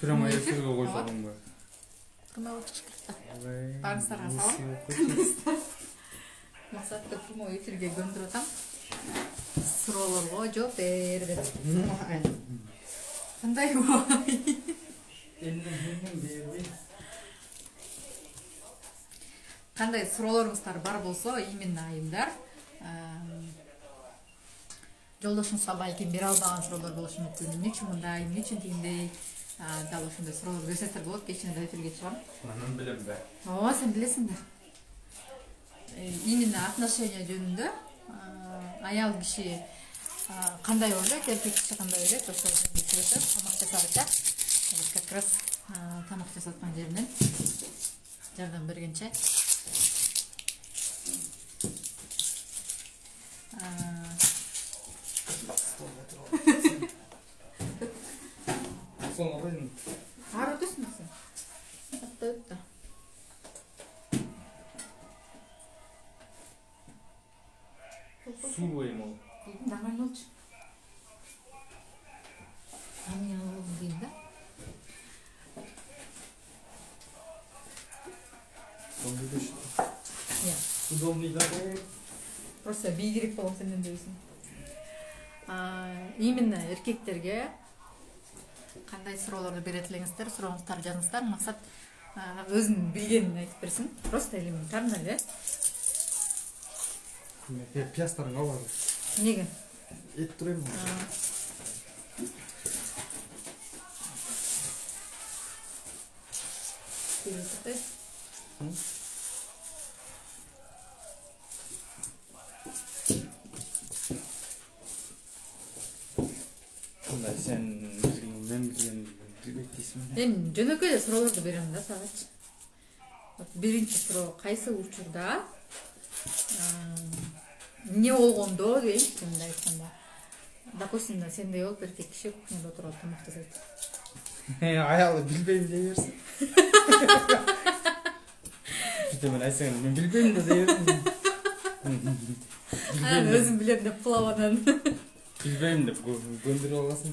Прямо эфирге койсоң ба? Прямой эфирге. Барыңыздарга салам. Максатты прямой эфирге көндүрүп атам. Суроолорго жооп бер деп. Кандай бой? Кандай суроолоруңуздар бар болсо, именно айымдар. Жолдошуңузга балким бере албаган суроолор болушу мүмкүн. Эмне үчүн мындай, эмне үчүн тигиндей? Дал ошондой суроолор берсеңиздер болот. Кечинде эфирге чыгам. Мен билем бе. Ооба, сен билесиң да. Именно отношения жөнүндө аял киши кандай ойлойт, эркек киши кандай ойлойт, ошол жөнүндө сүйлөшөбүз. Тамак жасабыча. Как раз тамак жасап аткан жеринен жардам бергенче. Соны қойын. Ары өтесің сен? Атта өтті. Су бойым ол. Нормально болчу. Мен алып дейін да. Соны өтешті. Иә. Удобный да. Просто бейгерек болған сенден дейсің. Именно еркектерге кандай суроолорду берет элеңиздер, сурооңуздар жазыңыздар. Максат өзүнүн билгенин айтып берсин. Просто элементарно эле. Пиястарын алады. Неге? Ет турайм. Сен мен билген билбейт дейсің бе? Эми жөнөкөй эле суроолорду берем да сагачы. Биринчи суроо, кайсы учурда эмне болгондо дейт, мындай айтканда. Допустим, сендей болуп эркек киши кухняда отуруп тамак жасайт. Аялы билбейм дей берсин. Бите мен айтсаң, мен билбейм да дей берсин. Өзүм билем деп кулабадан. Билбейм деп көндүрүп аласың.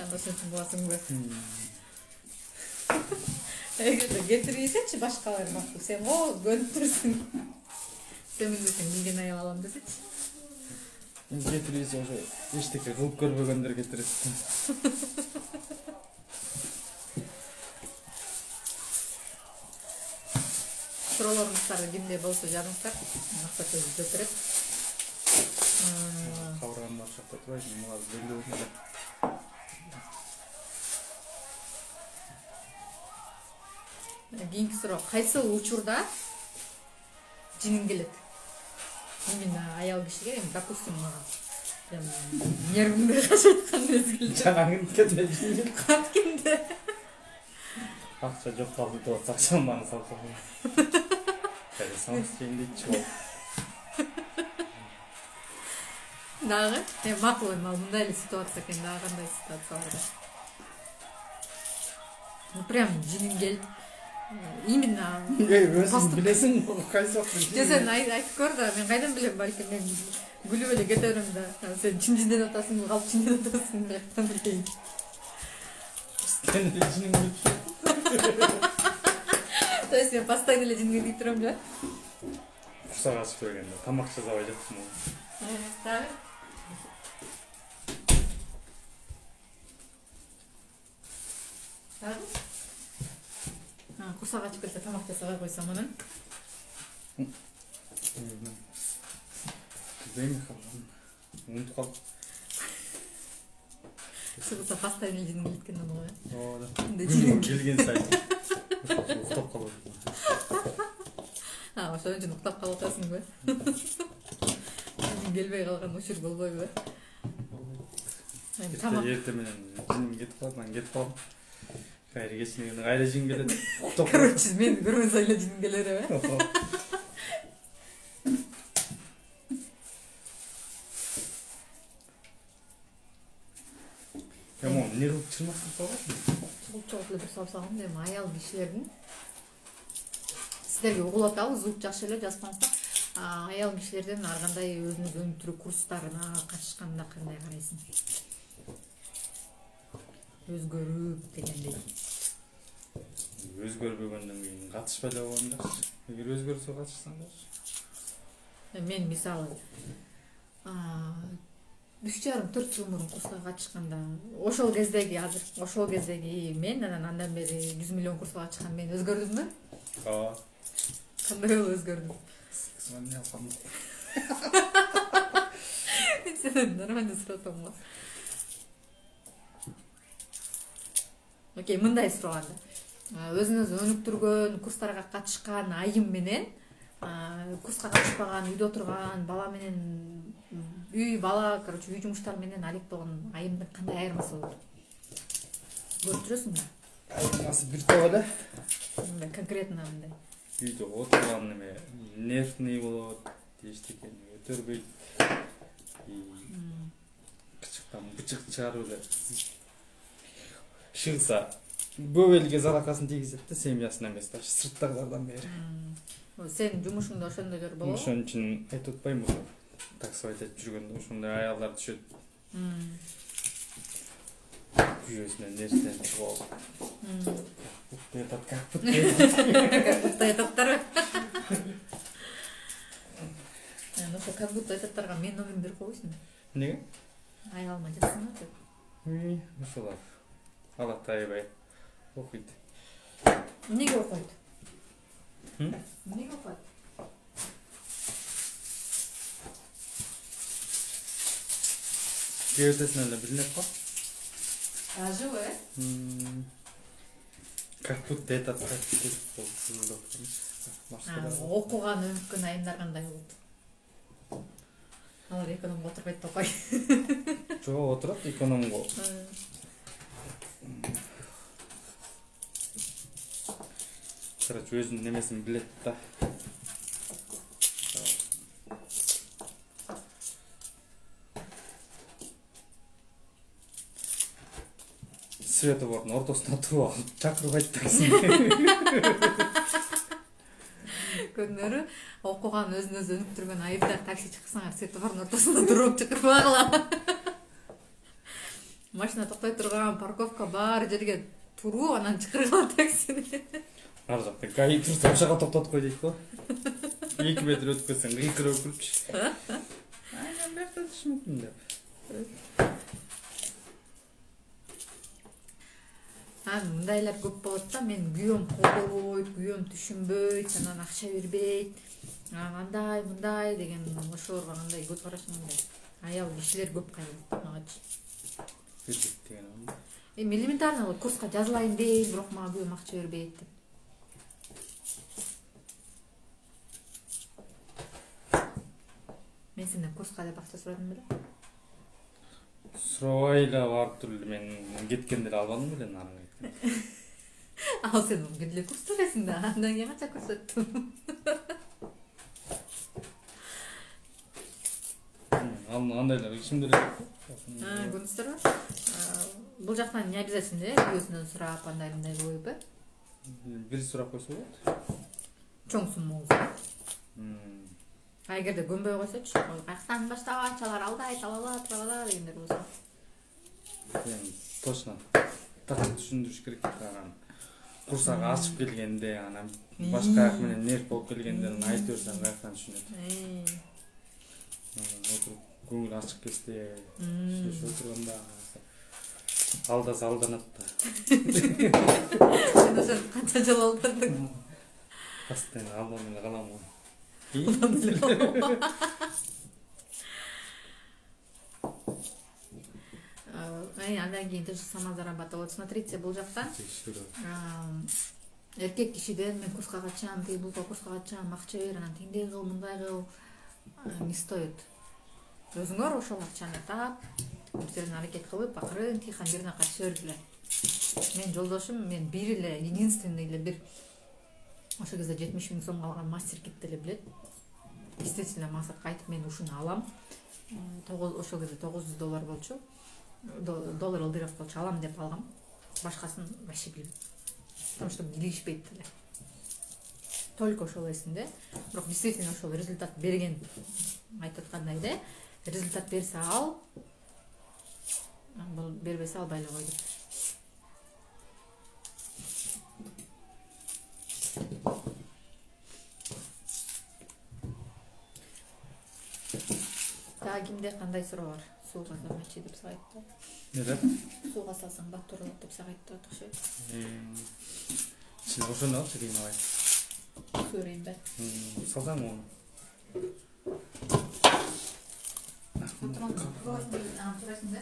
Ошон үчүн буласың бе? Эгерде кетирбесечи башкалар бактып, сен го көндүрсүң. Сен билбесең билген аял алам десечи. Кетирбесе ошо эчтеке кылып көрбөгөндөр кетирет. Суроолоруңуздар кимде болсо жазыңыздар. Максат өзү жооп берет. Кабыргам башакта турайт, мага белгилүү. Кийинки суроо, кайсы учурда жиниң келет? Именно аял кишиге, допустим, мага нервимди качайткан мезгилде. Жанагын кетме жиниң. Каткенде. Акча жок калды деп атса, акчаны мага салсаң. Кайда санкцияны дейчи. Дагы, макул эми мындай эле ситуация экен, дагы кандай ситуациялар бар? Прям жиниң келип, именно өзүң билесиң, кайсы вакытта. Сен айтып көр да, мен кайдан билем, балким мен күлүп эле кете берем да. Сен чын жинден атасың, калп жинден атасың, каяктан билейин. Сен жиниң келип. То есть мен постоянно эле жинге тийип турам да. Курсак ачып бергенде тамак жасабай жаттым. Дагы. Дагы? Курсак ачып келсе тамак жасабай койсом анан. Билбейм калган. Унутуп калдым. Чыгылса постоянно жиң келип кеткен аны го. Ооба. Жиң келген сайын. Уктап калып. Ошон үчүн уктап калып атасың бе? Жиң келбей калган учур болбойбу? Эртең менен жиниң кетип калат, мен кетип калам. Кайра кечинде кайра жиң келет. Короче, мен көрмөсө эле жиң келер эме. Ямон, не кылып чырмактап калган? Чогулуп эле бир салып салгам дейм, аял кишилердин. Сиздерге угулатабы, звук жакшы эле жазсаңыздар. Аял кишилерден ар кандай өзүнүн өнүктүрүү курстарына катышканына кандай карайсың? өзгөрүп дегендей. Өзгөрбөгөндөн кийин катышпай эле койгон жакшы. Эгер өзгөрсө катышсаң жакшы. Мен мисалы 3,5-4 жыл мурун курска катышканда ошол кездеги мен анан андан бери 100 миллион курска катышкан мен өзгөрдүмбү? Ооба. Кандай болуп өзгөрдүм? Сен алсам. Сен нормально суратам го. Окей, мындай сураганда. Өзүнүз өнүктүргөн курстарга катышкан айым менен курска катышпаган, үйдө отурган бала менен үй жумуштар менен алек болгон айымдын кандай айырмасы болот? Көрүп жүрөсүңбү? Айырмасы бир топ эле. Мындай конкретно мындай. Үйдө отурган неме нервный болот, эчтекени көтөрбөйт. Кычыктан бычык чыгарып эле шыгса көп элге заракасын тийгизет да, семьясына эмес, даже сырттагылардан бери. Сен жумушуңда ошондойлор болобу? Ошон үчүн айтып атпаймынбы? Таксовать этип жүргөндө ошондой аялдар түшөт. Күйөөсүнө нервден чыгып алып. Как будто айтаттарбы? Ошо как будто айтаттарга менин номеримди берип койбойсуңбу? Эмнеге? Аялыма жазсаңар деп. Ошолор ала тайбай окуйт. Эмнеге окуйт? Эмнеге окуйт? Кеудесинен эле билинет го. Живо, Как будто этот окуган өнүккөн айымдар кандай болот? Алар экономго отурбайт деп кой. Жок, отурат экономго. Короче, өзүнүн немесин билет да. Светофордун ортосуна туруп алып чакырбайт такси. Көңнөрү окуган өзүн өзү өнүктүргөн айымдар такси чакырсаңар светофордун ортосунда туруп чакырбагыла. Машина токтой турган, парковка бар жерге туруп анан чакыргыла таксини. Ар жакта гаи турса ошого токтотуп кой дейт го. 2 метр өтүп кетсең кыйкырып өкүрүпчү. Мен берде түшүнүктүм деп. Мындайлар көп болот да, мен күйөөм колдобойт, күйөөм түшүнбөйт, анан акча бербейт, андай мындай деген ошолорго кандай көз карашың кандай? Аял кишилер көп кайрылат магачы. Бербейт деген ал. Элементарно болот, курска жазылайын дейм, бирок мага күйөөм акча бербейт деп. Мен сенден курска деп акча сурадым беле? Сурабай эле барып туруп мен кеткенде эле албадым беле нарың. Ал сен бир эле курс төлөсүң да, андан кийин канча көрсөттүм. Андайлар кимдер эле? Көрдүңүздөрбү? Бул жактан не обязательно күйөөсүнөн сурап, андай мындай коюп, Бир сурап койсо болот. чоң сумма болсо. Эгерде көнбөй койсочу, каяктан баштабач, алар алдай, талала, тралала дегендер болсо. Точно. Так түшүндүрүш керек анан. Курсага ачып келгенде, анан башка аяк менен нерв болуп келгенде айтып берсең каяктан түшүнөт. Отуруп көңүл ачык кезде, сүйлөшүп отурганда алдаса алданат да. Сен ошо канча жыл алдандың? Постоянно алданып эле калам го. Андан кийин тоже сама зарабатывать. Вот смотрите, бул жакта эркек кишиден мен курска катышам, бул курска катышам, акча бер, анан тиндей кыл, мындай кыл не стоит. Өзүңөр ошол акчаны тап, бир жерден аракет кылып, акырын тыйхан жерине катыша бергиле. Мен жолдошум, мен бир эле, единственный эле бир ошол кезде 70 000 сом алган мастер-китти эле билет. Действительно, максатка айтып мен ушуну алам. Ошол кезде $900 болчу. Доллар ылдырак болчу, алам деп алгам. Башкасын вообще билбейм. Потому что билишпейт эле. Только ошол эсимде. Бирок действительно ошол результат берген. Айтып аткандай да, результат берсе ал, бул бербесе албай эле кой деп. Дагы кимде кандай суроо бар? Сууга салмачы деп сага айтты. Не деп? Сууга салсаң баттыр болот деп сага айтты окшойт. Сен ошону алчы дейм алай. Көрейин бе. Салсаң оны. Турасың да?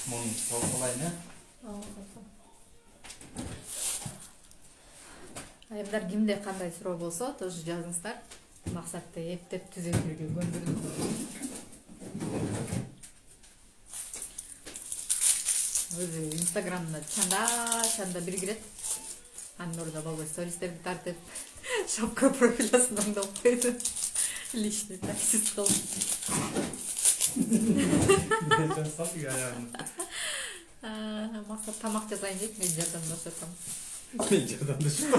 Муну салайын, Айымдар кимде кандай суроо болсо, тоже жазыңыздар. Максатты эптеп түзөтүүгө көндүрдүм. Өзү Инстаграмда чанда бир кирет. Анын ордуна болбой стористерди тартып, шапка профилясын оңдоп койду. Личный таксист кылып. Максат тамак жасайын дейт, мен жардамдашып атам. Мен жардамдашып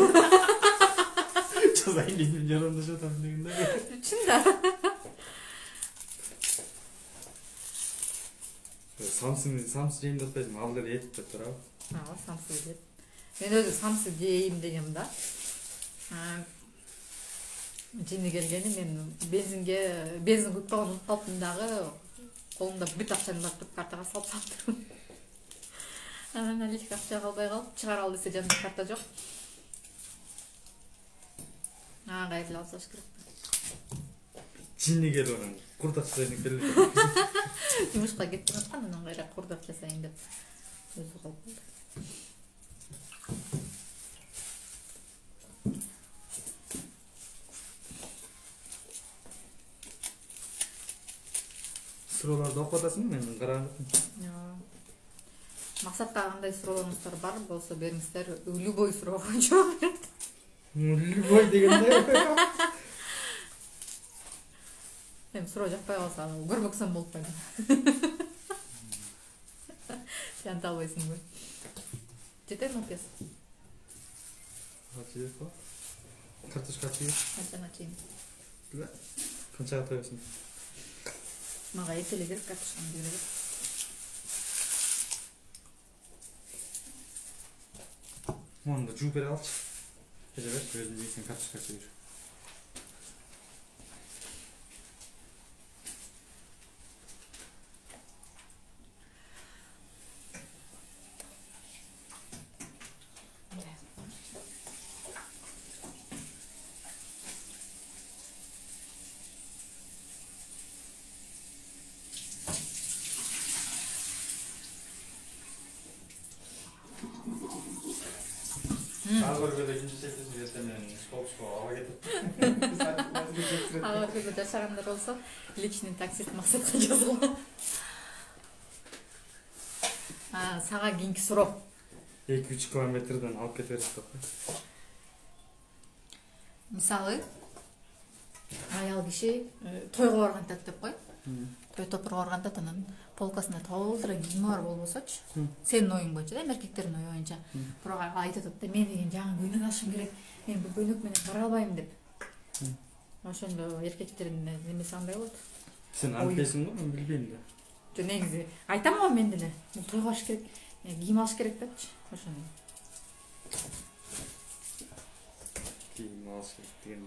жазайын дейт, мен жардамдашып атам дегенде. Чында. Самсы жейін деп атпайсың, ал дер етіп деп турабы. Самсы жейт. Мен өзү самсы жейм дегем да. Жини келгени мен бензин кутуп калыптым дагы, колумда бүт акчаны тартып картага салып салдым. Анан наличка акча калбай калып, чыгара ал десе жанымда карта жок. Кайрылып алсаш керек. Жини келип анан курдак жасайын келип. Жумушка кеттим аткан, анан кайра курдак жасайын деп өзү калып калды. Суроолорду окуп атасыңбы? Мен карагам. Максатка кандай суроолоруңуздар бар болсо бериңиздер. Любой суроо жооп берет. Любой дегенде. Мен суроо жакпай калса, көрбөксөм болуп калды. Сен албайсыңбы? Жетет мо пес? Жетет го. Картошка чейин. Канчага чейин? Канчага тоесуң? Мага этеле керек картошканы берет. Монда жууп бере алчы. Эже бер, өзүң жейсең картошка чейин. Алгоргода кинчи сетесин ертемен столчко ала кетип. Алгоргода жашагандар болсо, личный таксист Максатка жазылган. Сага кийинки суроо. 2-3 километрден алып кете берет деп. Мисалы, аял киши тойго баргантат деп кой. Той топурга барганда анан полкасында толтура кийими бар болбосочу. Сенин оюң боюнча да, эркектердин ою боюнча. Бирок айтып атат да, мен деген жаңы көйнөк алышым керек. Мен бул көйнөк менен бара албайм деп. Ошондо эркектердин немеси андай болот. Сен албайсың го, мен билбейм да. Жо негизи айтам го мен деле. Бул тойго алыш керек, кийим алыш керек депчи. Ошондо. Кийим алыш керек деген.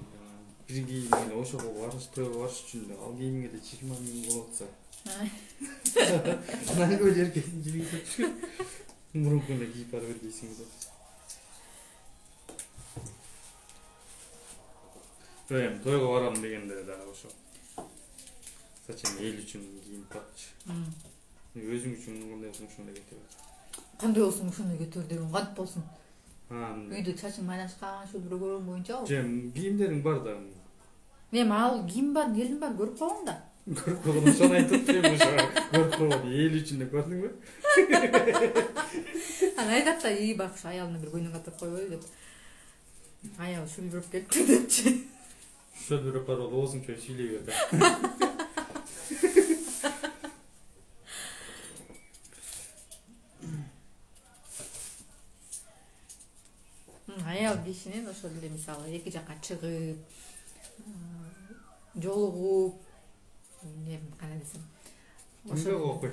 Бир кийимге ошого барыш, тойго барыш үчүн да ал кийимге да 20 миң болуп атса. Анан көй эркектин жириги деп. Мурункуна кийип бара бербейсиң деп. Эм, тойго барам дегенде да ошо. Зачем эл үчүн кийинип барчы. Өзүң үчүн кандай болсоң ошондой кете бер. Кандай болсун ошондой кете бер деген кантип болсун? Үйдө чачың майлашкан, шөлбүрөгөрүң боюнча болсун. Жем кийимдериң бар да. Мен ал кийим бар, элдин бар көрүп калгам да. Көрүп калган ошону айтып турмун ошо. Көрүп калган эл үчүн да көрдүңбү? Анан айтат да, бакшы аялына бир көйнөк атып койбойбу деп. Аял шөлбүрөп келипти депчи. Шөлбүрөп бар болуп оозуң чөй сүйлөй бер да. Аял кишинин ошол эле мисалы эки жакка чыгып, жолугуп, кандай десем. Кимге окуй?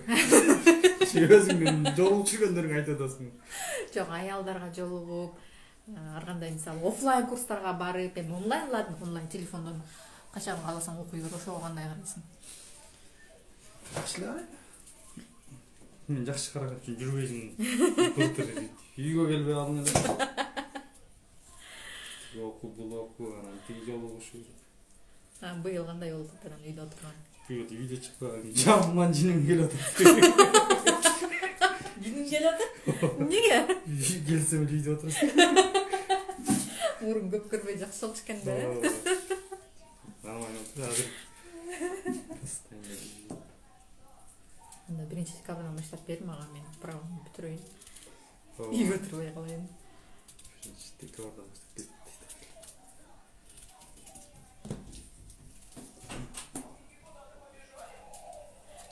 Өзүңдүн жолугуп жүргөндөрүңдү айтып атасың. Жок, аялдарга жолугуп, ар кандай мисалы офлайн курстарга барып, эми онлайн телефондон качан кааласаң окуй бер, ошого кандай карайсың? Жакшы. Мен жакшы караган үчүн жүрбөйсүң. Былтыр үйгө келбей калдың эле. Бул окуу анан тиги жолу окушу. Быйыл кандай болду анан үйдө отурган? Үйдө чыкпаган. Жаман жиним келип атат. Жиним келип атат? Эмнеге? Келсем үйдө отурасың. Мурун көп көрбөй жакшы болчу экен да. Нормально отур азыр. Анда 1-декабрдан баштап бер мага, мен правамды бүтүрөйүн. Үйгө отурбай калайын. 1-декабрдан баштап бер.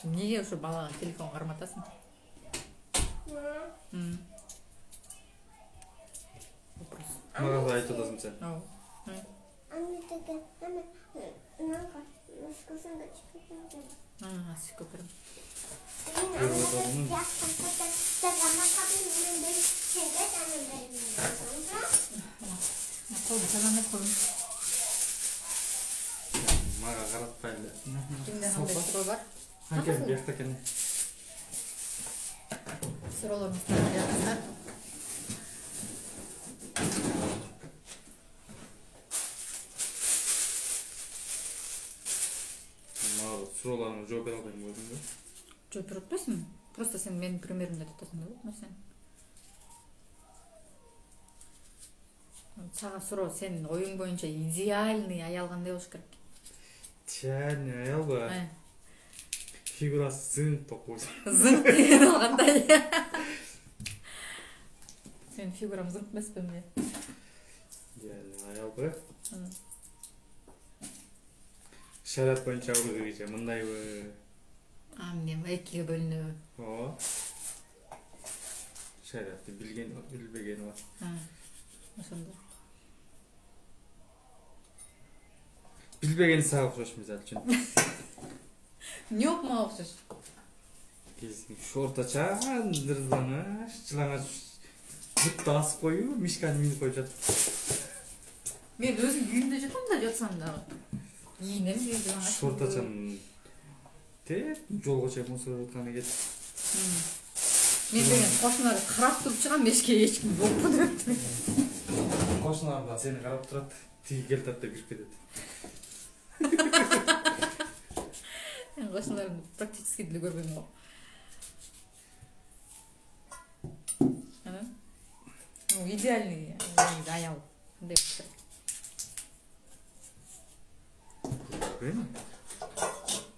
Эмнеге ошо балага телефон карматасың? Вопрос. Мага да айтып атасың сен. Сикөпүрүм. Колду тазалап коюм. Мага каратпай эле. Кимде кандай суроо бар? Анкен бияқта екен. Суроолоруңузду жазыңыздар. Сурооларыңа жооп бере албайм өзүң. Жооп бере атпайсың? Просто сен менин примеримде айтасың да нерсени. Сага суроо, сенин оюң боюнча идеальный аял кандай болуш керек? Идеальный аялбы? Фигурасы зыңк токуйт. Зыңк деген ал кандай? Сенин фигурам зыңк эмеспи эмне? Идеальный аялбы? Шариат боюнча кийинче мындайбы? Эмне экиге бөлүнөбү? Ооба. Шариатты билгени бар, билбегени бар. Ошондо. Билбегени сага окшош мисалы үчүн. Эмне болуп мага окшош? Орточа жылаңач бутта асып коюу, мишканы минип коюп жатып. Мен өзүм үйүмдө жатам да, жатсам дагы. Кийинем жылаңач. Орточан жолго чейин мусор атканы кетип. Мен деген кошуналар карап туруп чыгам, эшикке эч ким жокпу деп. Кошуналар да сени карап турат, тиги келтат деп кирип кетет. Кошуналарды практически деле көрбөйм го. Идеальный аял кандай болуш керек?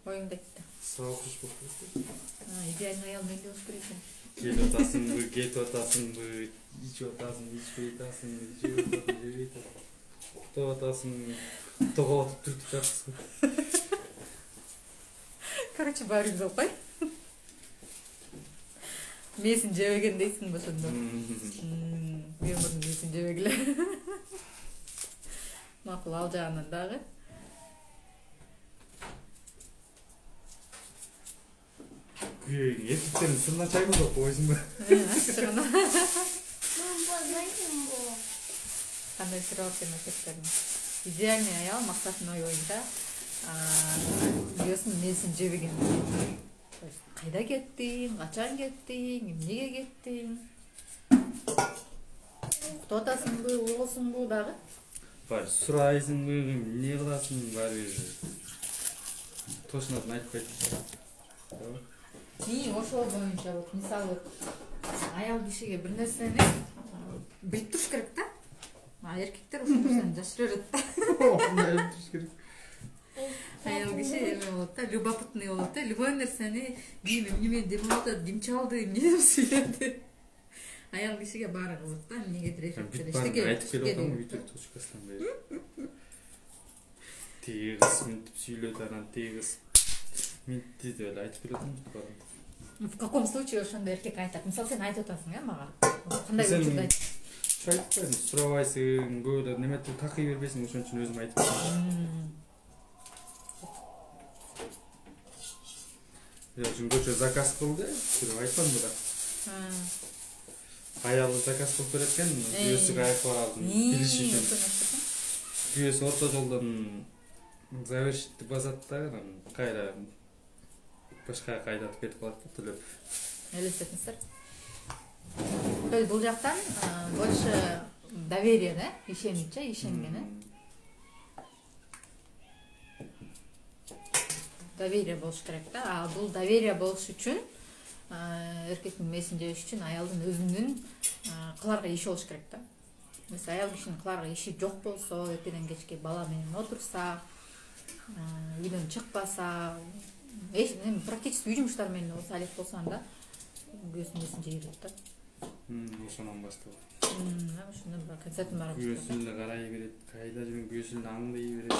Оюңду айтты. Сага окшош болуп кетти. Идеальный аял эмне болуш керек экен? Келип атасыңбы, кетип атасыңбы, ичип атасыңбы, ичпей атасыңбы, жеп атасыңбы, жебей атасыңбы, уктап атасыңбы, тоголотуп түртүп жатасыңбы. Короче, баары күз алпай. Месин жебеген дейсиңби ошондо? Мен мурун месин жебегиле. Макул, ал жагынан дагы. Эркектердин сыртынан чайгыл деп койсуңбу? Кандай суроо сен эркектердин? Идеальный аял максатынын оюнча үйөсүн месин жебеген. Кайда кеттиң? Качан кеттиң? Эмнеге кеттиң? Уктап атасыңбы, угулсуңбу дагы? Баары сурайсыңбы, эмне кыласың, баары точно айтпайт. Мен ошол боюнча мисалы аял кишиге бир нерсени билип туруш керек да. Эркектер ошол нерсени жашыра берет да. Аял киши эме болот да, любопытный болот да. Любой нерсени ким эмне деп атат, ким чалды, эмне деп сүйлөдү. Аял кишиге баары кызык да, эмнегедир эффектер эчтеке. Айтып келип атам, бүйтүп точкасынан бери. Тиги кыз мынтип сүйлөдү, анан тиги кыз мынтип деп эле айтып келип атам. В каком случае ошондой эркек айтат? Мисалы сен айтып атасың, мага. Кандай учурда айтат? Айтпайм, сурабайсың, көбүлөр неметип такый бербейсиң, ошон үчүн өзүм айтып атам. Я жүнгөчө заказ кылды, айтпадымбы да. аялы заказ кылып берет экен, күйөөсүгө аяк барабын билиш үчүн. Күйөөсү орто жолдон завершитти басат да, анан кайра башка жака айдатып кетип калат да төлөп. Элестетиңиздер. То есть бул жактан больше доверие, да? Ишенгени. Доверие болуш керек да. А бул доверие болуш үчүн эркектин месин жебеш үчүн аялдын өзүнүн кыларга иши болуш керек да. Мисалы аял кишинин кыларга иши жок болсо, эртеден кечке бала менен отурса, үйдөн чыкпаса, практически үй жумуштары менен болсо алек болсо анда күйөөсүнүн месин жейбейт да. Ошондон баштап. Ошондон бар концертин бара баштап. Күйөөсүнө карай берет, кайда жүрүн күйөөсүнө аңдый берет.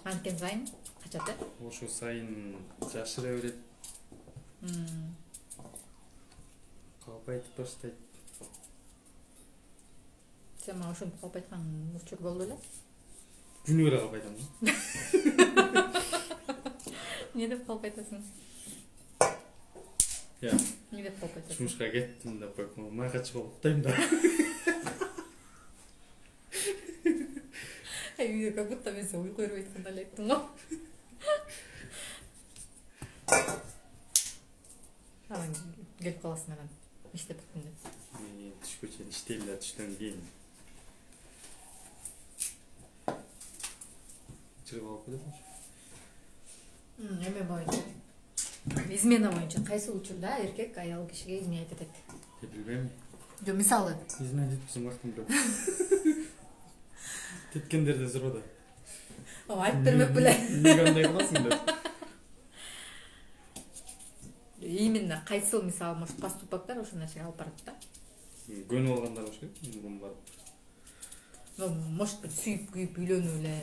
Анткен сайын качат, Ошо сайын жашыра берет. Калпайтып баштайт. Сен мага ошентип калпайткан учур болду эле. Күнү эле калпайтам. Не деп калпайтасың? Я. Не деп калпайтасың? Жумушка кеттим деп коюп, майга чыгып оттойм да. Үйдө как будто мен сен уйку бербей аткандай эле айттың го. Анан келип каласың анан иштеп бүттүм деп. Мен түшкө чейин иштейм да, түштөн кийин чыгып алып кетем. Эме боюнча. Измена боюнча кайсы учурда эркек аял кишиге измена этет? Билбейм. Жо мисалы. Измена этпесем бактым билем. Теткендерди суроо. Айтып бермек беле. Эмне кандай кыласың деп. Именно кайсыл мисалы может поступоктор ошол нерсеге алып барат да. Көнүп алгандар болуш керек, мүмкүн бар. Ну, может быть, сүйүп күйүп үйлөнүп эле.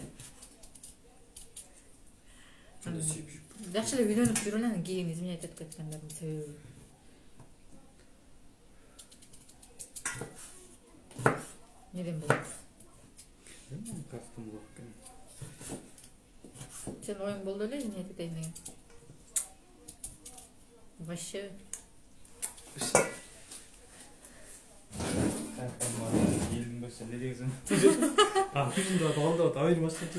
Жакшы эле үйлөнүп жүрүп эле анан кийин измена этип кеткендердин себеби. Неден болот? Картым болуп экен. Сен оюң болду эле измена этейин деген. Вообще. Картым бар. Элдин көрсө не дегенсиң? Күзүндө алдап айырма баштап.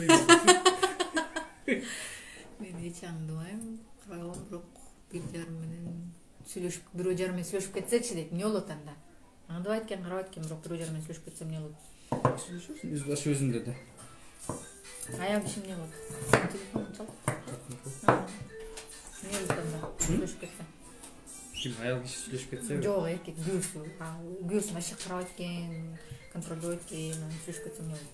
Мен эч аңдыбайм. Карагам бирок бир жарым менен сүйлөшүп, бирөө жарым менен сүйлөшүп кетсечи дейт. Эмне болот анда? Аңдыбайт экен, карабайт экен, бирок бирөө жарым менен сүйлөшүп кетсем эмне болот? Сүйлөшөсүң, үз башы өзүндө да. Аял киши эмне болот? Телефон чал. Эмне болот анда? Сүйлөшүп кетсем. Ким аял киши сүйлөшүп кетсе? Жок, эркек күйөөсү вообще карабайт экен, контролдойт экен, анан сүйлөшүп кетсем эмне болот?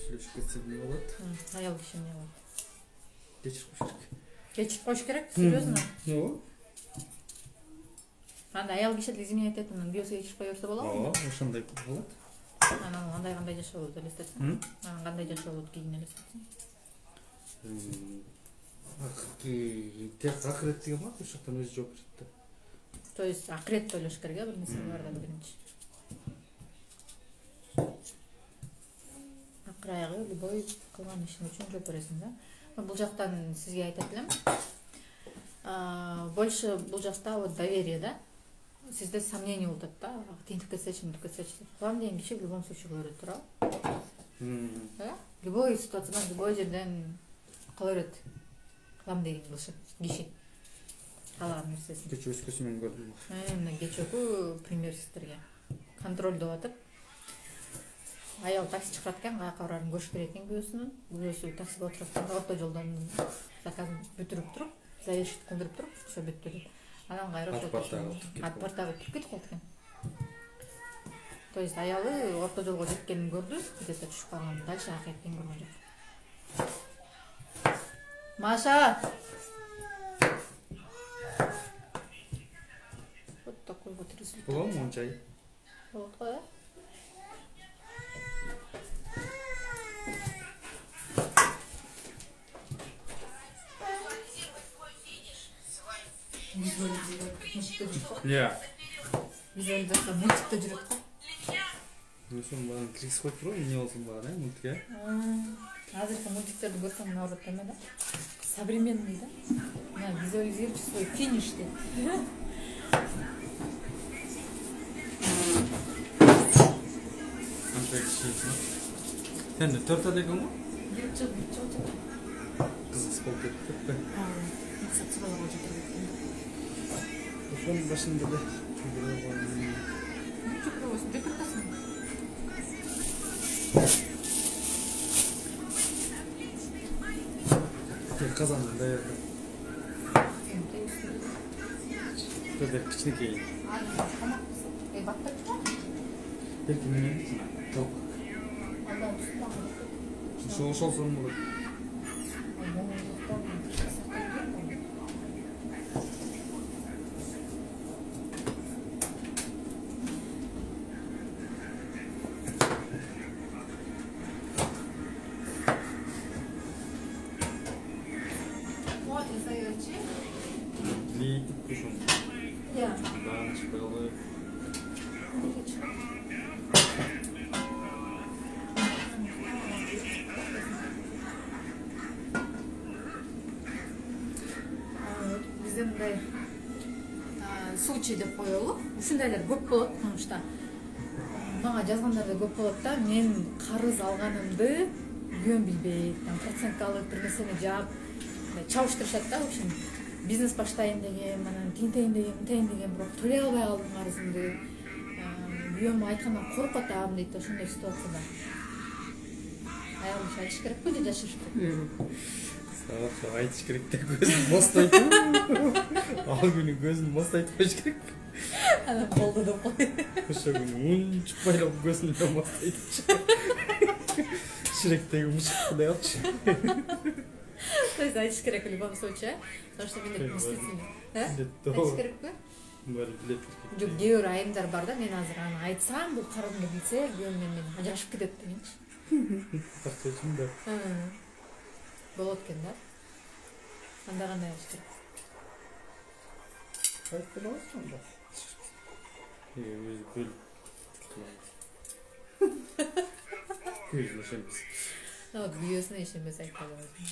Сүйлөшүп кетсе эмне болот? Аял киши эмне болот? Кечирип коюш керек. Кечирип коюш керек, серьезно. Ооба. Анда аял киши измена этет, анан күйөөсү кечирип кое берсе болобу? Ооба, ошондой болот. Анан кандай жашоо болот элестетсең? Анан кандай жашоо болот кийин элестетсең? Акырет деген бар, ошол жактан өзү жооп берет да. То есть акыретти ойлош керек, бир нерсе барда биринчи. Акыр аягы любой кылган ишиң үчүн жооп бересиң да. Бул жактан сизге айтат элем. Больше бул жакта вот доверие, да? Сизде сомнение болот да. Тинтип кетсечи, мынтип кетсечи деп. Кылам деген киши в любом случае кыла берет, туурабы? Да? Любой ситуациядан, любой жерден кыла берет. Кылам деген киши. Каалаган нерсесин. Кечээ өскөсү менен көрдүм. Мына кечээкү пример сиздерге. Контролдоп атып, аял такси чыгат экен, каяка барарын көрүш керек экен күйөөсүнүн. Күйөөсү таксиге отуруп атканда орто жолдон заказын бүтүрүп туруп, завершить кылдырып туруп, все бүттү деп. Анан кайра ошол портага өтүп кетип калат экен. То есть аялы орто жолго жеткенин көрдү, где-то түшүп калган, дальше акыреттен көргөн жок. Маша! Вот такой вот результат. Болобу мончай? Болот го, Я. Визуализация мультикте жүрөт го. Ошон баарын киргизип коюп туруп, эмне болсун баары, мультикке. Азыркы мультиктерди көрсөң наоборот эме да. Современный да. Визуализируйте свой финиш дейт. Ancha kişi. Sen de 4 adet mi? Yok, Kızı spor ettik de. Maksat sıralar olacak. Bunun başında da çocuklar var. Çok olsun. Deportasın mı? Kazandım da yerde. Böyle küçük yiyin. Baktın mı? Belki ne? Yok. Allah'ın üstünden mi? Şu sorun mu? Вот, издаете? Летит кушом. Я. Да, шпалы. Бізде мындай случай деп коелу. Ушундайлар көп болот, потому что мага жазгандар да көп болот да. Мен карыз алганымды күйөөм билбейт, процент алып бир нерсени жаап чабыштырышат да. В общем, бизнес баштайын деген, анан тинтейин деген, мынтейин деген, бирок төлөй албай калдым карызымды. Күйөөм айткандан коркуп атам дейт, ошондой ситуацияда. Аягым айтыш керекпи же жашырыш керек? Сағат айтыш керек те көзін мостайды. Ал күні көзін мостайды қойш керек. Анан болду деп кой. Ошо күні ұн шықпайлап көзін мостайды. Шіректегі мұшықтай алшы. То есть айтыш керек в любом случае, потому что мен действительно. Айтыш керекпи? Бәрі білет. Жок, кээ бир айымдар бар да, мен азыр аны айтсам, бул карымды билсе, күйөөм менен ажырашып кетет дегенчи. Тақсы үшін да. Болот экен да. Анда кандай кылыш керек? Айтып аласың да. Өзі бөліп. Көзін ошеміз. Күйөөсүнө ишенбес айтпай коесуң.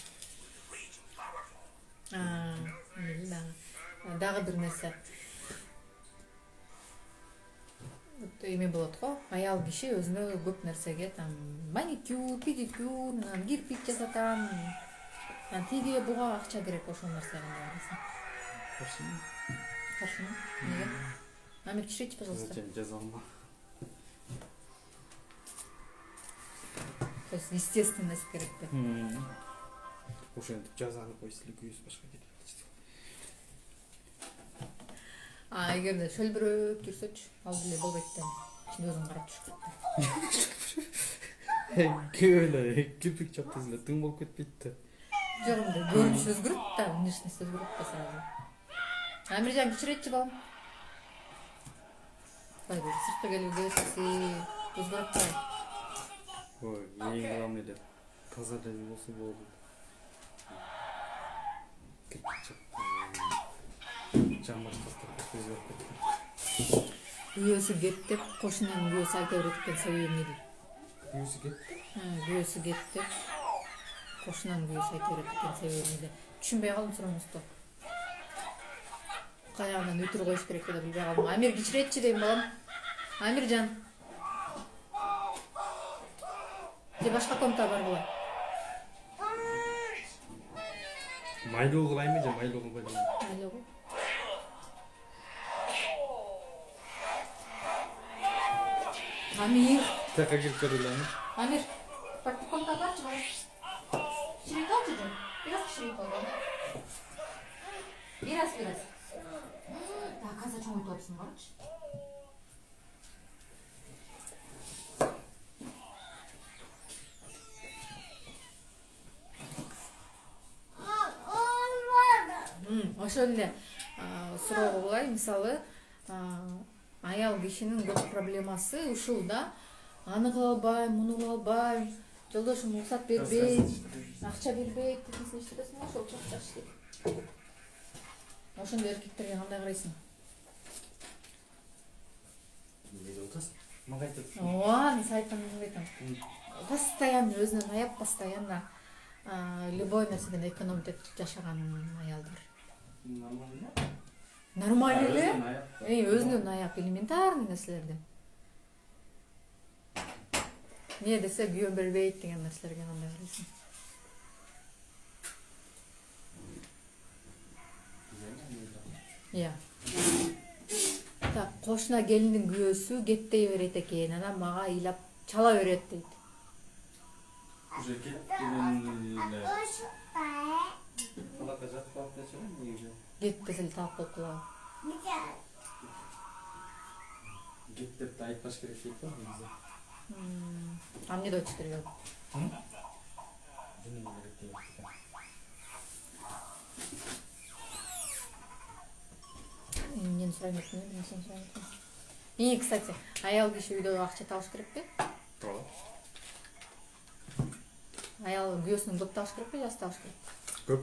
Дагы бир нерсе. Эме болот го, аял киши өзүнө көп нерсеге там маникюр, педикюр, кирпич жасатам. Тиги буга акча керек ошол нерсеге кандай Каршымы? Каршымы? Неге? Амир кичирейчи, пожалуйста. Зачем жазалма? То есть естественность керекпи? Ошентип жазаны койсу күйөөсү башка кетет. Эгерде шөлбүрөп жүрсөчү, ал деле болбойт да. Ичинде өзүң карап түшүп кетти. Көлө кирпик чаптыңыз эле тың болуп кетпейт да. Жок, мындай көрүнүш өзгөрөт да, внешность өзгөрөт да сразу. Амиржан кичиретчи балам. Кайбир сыртка келүүгө өзгөрөт да. Ой, эң главный эле таза эле болсо болду. Кирпик чаптың. Жамбаш тастап өзгөрүп кетти. Күйөөсү кетти, кошунанын күйөөсү айта берет экен себеби эмне? Күйөөсү кетти. Күйөөсү кетти. Кошунанын күйөөсү айта берет экен себеби эмне? Түшүнбөй калдым сурооңузду. Каягынан өтүр коюш керек деп билбей калдым. Амир кичиретчи дейм балам. Амиржан. Же башка комната барбы? Майлуу кылайынбы же майлуу кылбайбы? Майлуу. Амир. Така келип көрүлөм. Амир. Бак комната барчы балам. Кичирейт алчы же? Бираз кичирейт ал. Бираз. Так, каза чоңойтуп атсың барчы. Ошол эле суроого булай, мисалы, аял кишинин көп проблемасы ушул да. Аны кыла албайм, муну кыла албайм, жолдошум уруксат бербейт, акча бербейт, дегенсин эчтебесиң ошол чакчаш дейт. Ошондой эркектерге кандай карайсың? Эмне деп атасың? Мага айтат. Мен сайттан айтам. Постоянно өзүнөн аяп, постоянно любой нерседен экономить этип жашаган аялдар. Нормально. Нормально эле. Өзүнүн аяк. Өзүнүн аяк элементарный нерселерден. Не десе күйөө бербейт деген нерселерге кандай карайсың? Иә. Так, кошуна келиндин күйөөсү кеттей берет экен, анан мага ыйлап чала берет дейт. Уже кеттигин эле. Калакка жатып калып дечи негизи. Кетпесе эле таап коюп калабы. Кет деп да айтпаш керек дейт го негизи. А эмне деп айтыш керек? Жөнүн керек дейт. Эмнени сурайм экен, эмне сен сурайм экен? Кстати, аял киши үйдө акча табыш керекпи? Туура. Аял күйөөсүнөн көп табыш керекпи, аз табыш керек? Көп.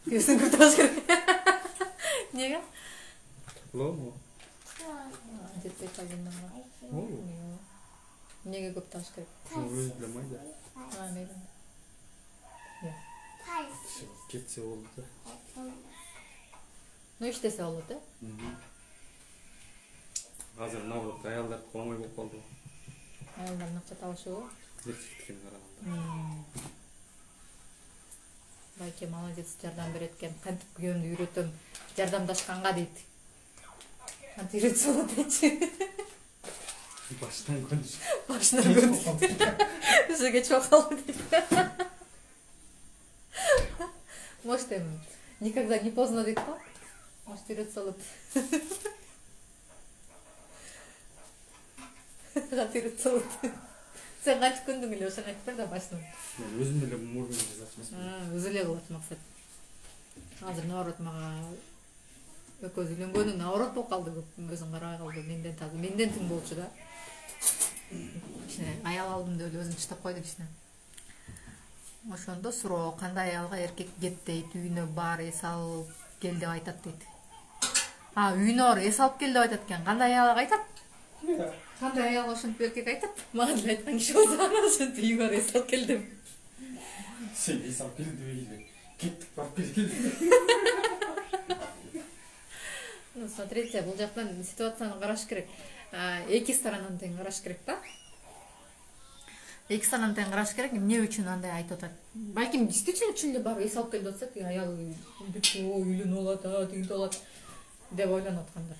Күйөөсүнөн көп табыш керек. Неге? Ломо. Жетпей калгандыгына. Неге көп табыш керек? Өзү деле майда. Мейли. Кетсе болду да. Ну иштесе болот, Азыр наоборот аялдар оңой болуп калды. Аялдардын акча табышыбы? Эркектикке караганда. Байке молодец, жардам берет экен. Кантип күйөөмдү үйрөтөм, жардамдашканга дейт. Кантип үйрөтсө болот дейчи. Баштан көндүш. Башынан көндүш. Өзүгө чокалды дейт. Может, никогда не поздно дейт го. Может, үйрөтсө болот. Кантип үйрөтсө болот. Сен кантип көндүң эле ошону айтып бер да башынан. Мен өзүм эле мурдун жасап эмесмин. Өзү эле кылат максат. Азыр наоборот мага экөөбүз үйлөнгөнү наоборот болуп калды, көп өзүн карабай калды. Менден тең болчу да. Кичине аял алдым деп эле өзүн таштап койду кичине. Ошондо суроо, кандай аялга эркек кет дейт, үйүнө бар, эс алып кел деп айтат дейт. Үйүнө бар, эс алып кел деп айтат экен. Кандай аялга айтат? Кандай аялга ошентип эркек айтат? Мага деле айткан киши болсо, ошентип үйүңө бар, эс алып кел деп. Сен эс алып кел дебейли. Кеттик барып келгел. Ну, смотрите, бул жактан ситуацияны караш керек. Эки сторонон тең караш керек да. Эки сторонон тең караш керек. Эмне үчүн андай айтып атат? Балким действительно чын эле барып эс алып кел деп атса, аял үйлөнүп алат, тигинтип алат деп ойлонуп аткандар.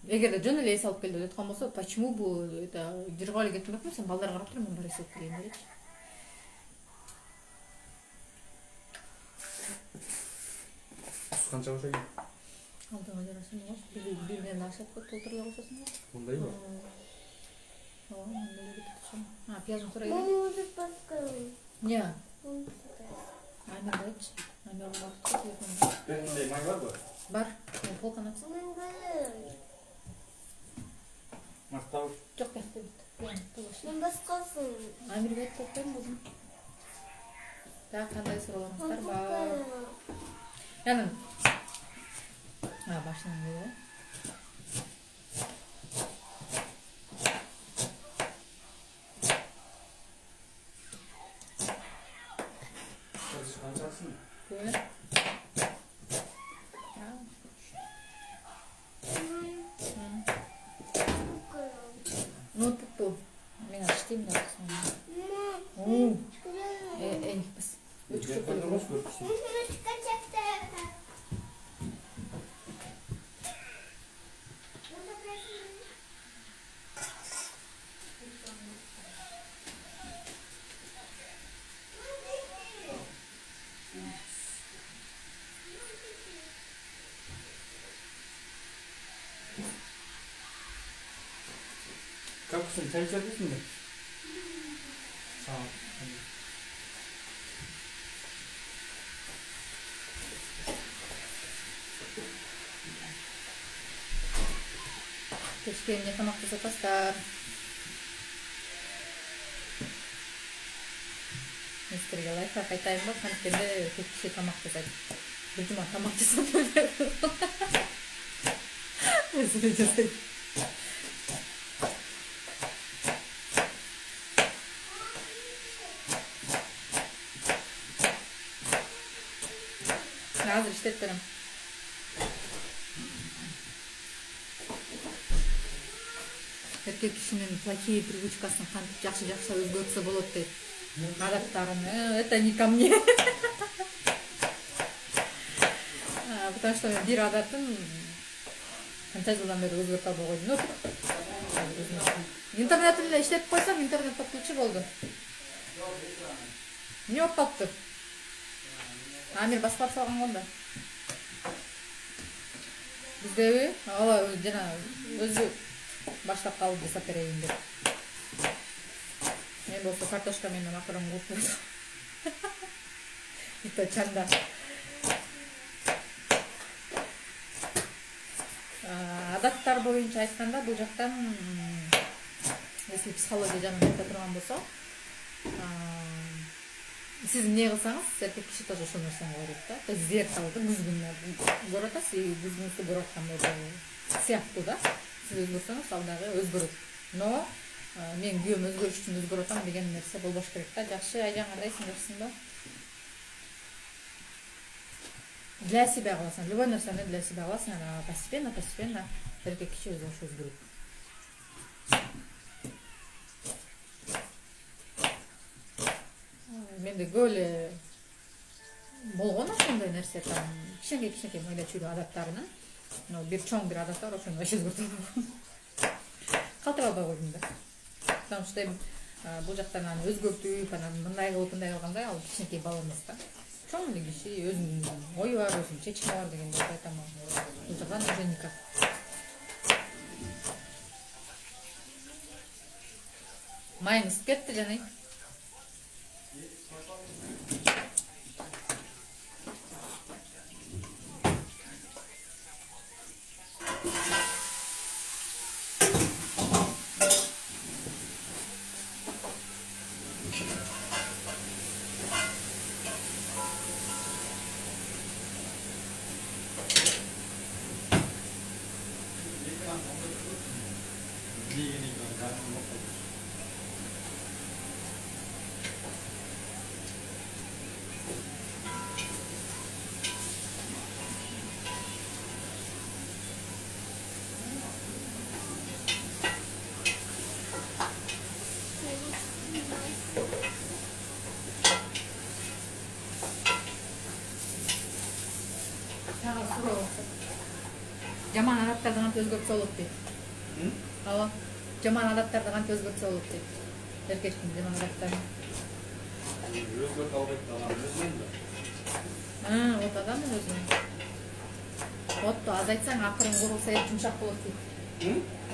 Эгерде жөн эле эс алып кел деп айткан болсо, почему бу жырга эле кетмекмин, сен балдар карап тур, мен барып эс алып келейин дечи. Канча баша экен? Алдыңа жарасын болот. Бирден ашат көп толтуруп койсоң. Мондайбы? Пиязын сурайбы? Не? Амир айтчы. Амир бар. Мындай май барбы? Бар. Полканы ачсың. Мактабы? Жок, бияқта. Мен басқасын. Амирге айтып коюм бузун. Так, кандай суроолоруңуздар бар? Янын. Башынан келе. Канчасын? Ноутбукту мен иштейм да. Біз. Өтіп көріп. Как вкусно, чай içebilirsin mi? Sağ ol. Кешке эмне тамак жасатасыздар? Мен силерге лайфхак айтайынбы, канткенде көп киши тамак жасайт. Бир жума тамак жасап бербейм. Өзү эле жасайт. Азыр иштеп берем. эркек кишинин плохие привычкасын кантип жакшы өзгөртсө болот дейт. Адаттарын. Это не ко мне. Потому что мен бир адатын канча жылдан бери өзгөртө албай койдум. Интернет эле иштетип койсом, интернет токтоочу болду. Эмне болуп калыптыр? Амир басып салган голда. Биздеби? Ала жана өзү баштап калды жасап берейин деп. Мен болсо картошка менен макарон кылып койдум. И то чанда. Адаттар боюнча айтканда, бул жактан если психология жагынан айта турган болсо, сиз эмне кылсаңыз, эркек киши тоже ошол нерсени көрөт да. То есть зеркалды күзгүнү көрөт да, сиз күзгүңүздү көрүп аткандай сыяктуу да. Сиз өзгөрсөңүз, ал дагы өзгөрөт. Но мен күйөөм өзгөрүш үчүн өзгөрүп атам деген нерсе болбош керек да. Жакшы, Айжан кандайсың, жакшысыңбы? Для себя кыласың, любой нерсени для себя кыласың, ана постепенно эркек киши өзү өзгөрөт. Менде көп эле болгон ошондой нерсе, там кичинекей мыйда чүрүү адаттарынын. Но бир чоң бир адат бар, ошону вообще өзгөртө албайм. Калтырып албай койдум да. Потому что бул жактан аны өзгөртүп, анан мындай кылгандай, ал кичинекей бала эмес да. Чоң эле киши өзүнүн ою бар, өзүнүн чечими бар дегенди айтам. Бул жактан уже никак. Майын ысып кетти жаный. Жаман адаттарды кантип өзгөртсө болот дейт. Ала, жаман адаттарды кантип өзгөртсө болот дейт. Эркектин жаман адаттарын. Өзгөртө албайт адам өзүнүн да. Вот адамдын өзүнүн. Отто азайтсаң, акырын курулса эт жумшак болот дейт.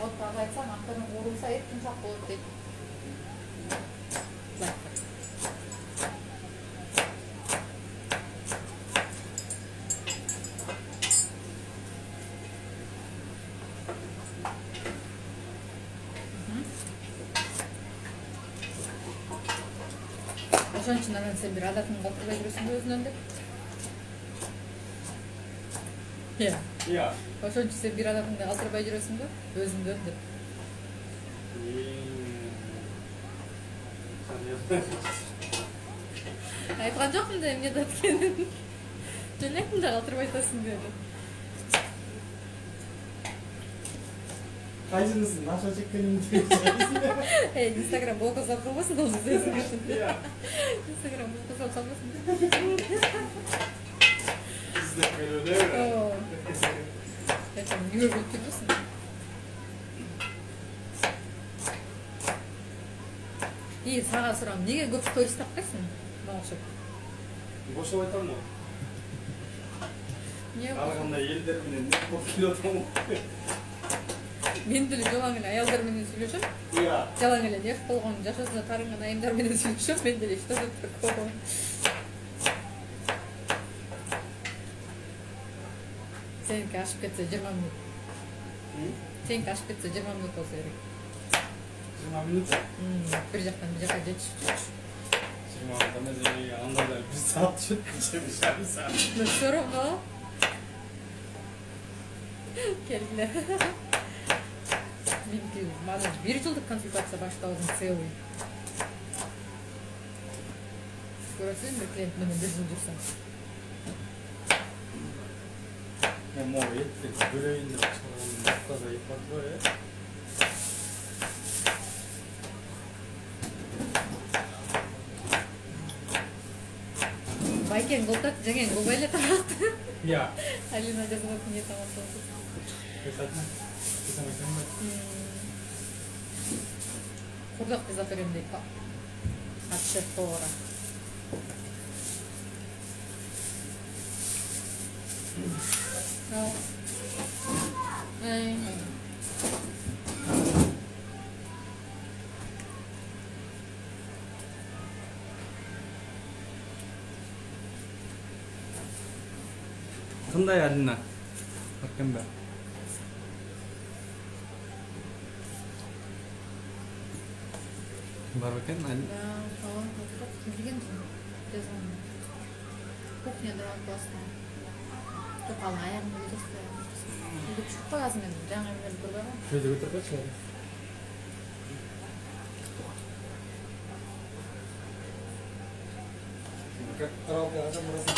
Отто азайтсаң, акырын курулса эт жумшак болот дейт. Ошон үчүн анан сен бир адатын калтырбай жүрөсүңбү өзүнөн деп? Иә. Ошон үчүн сен бир адатыңды калтырбай жүрөсүңбү өзүндөн деп? Айткан жокмун да эмне деп эткенин. Жөн айттым да калтырбай атасың деп. Кайсынысын наша чеккениңди Инстаграм блог салбасын ол өзүң үчүн. Инстаграм блог салбасын. издеп көрөдө. Это не выйдет. И сага сурам, неге көп сторис таппайсың? Мага окшоп. Бошоп айтам го. Ар кандай элдер менен көп келип атам. Мен деле жалаң эле аялдар менен сүйлөшөм. Жалаң эле неф болгон, жашоосуна тарынган айымдар менен сүйлөшөм. Мен деле что за такое? Сеники ашып кетсе 20 минут. Сеники ашып кетсе 20 минут болсо керек. 20 минут? Бир жактан бир жакка жетиш. 20 минут анда да 1 саат жүрөт. 1,5 саат. Ну всё равно. Келгиле. Меники мага 1 жылдык консультация башталдым целый. Көрөсүң, бир клиент менен 1 жыл жүрсөм. Мен могу этти бөлөйүн деп чыгарган нокта да ипат го, Байкен колтат, жеңең болбой эле тамакты. Я. Алина жазып не тамак болду. Курдак жаза берем дейт па. Атшеф повара. Эй. Кандай Алина? Баркенбе. Бар екен Алина? Да, falan oturup bilgen жазган. Кухняда классно. Жоқ ал аяғымды көтеріп үйге түшіп қоясың енді жаңа үймелі көрген ғой. Көзі көтеріп қойшы. Как таралды адам burası.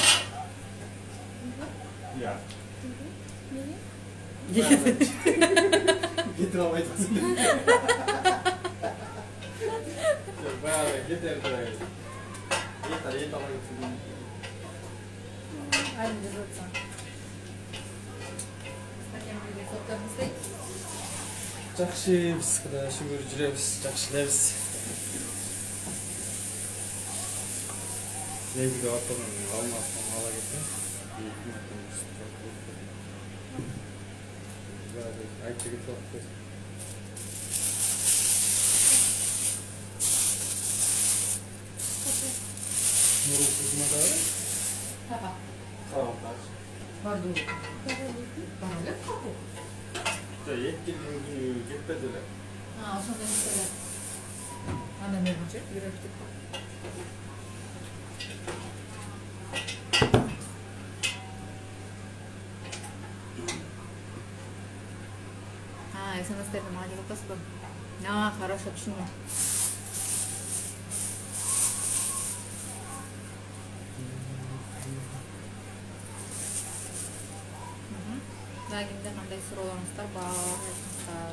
Ya. Getir almayasın. Bayağı getir buraya. Yeter almayasın. Aynen жазып жатсаң. Жақсы, біз құда шүгір жүреміз, жақшылаймыз. Негізі ортадан алмастан ала кетті. Айтты кетіп алып қойсын. Нұрыл қызыма да бар? Таба. Саған қаш. Барды. Барды. Еккелдің күні кетпеді әлі. Сондай мысалы. Ана не жүр, үйректік. СМС-терді маған жазып тастады. Хорошо, түсіндім. Дагинде қандай сұрауларыңыздар бар, айтыңыздар.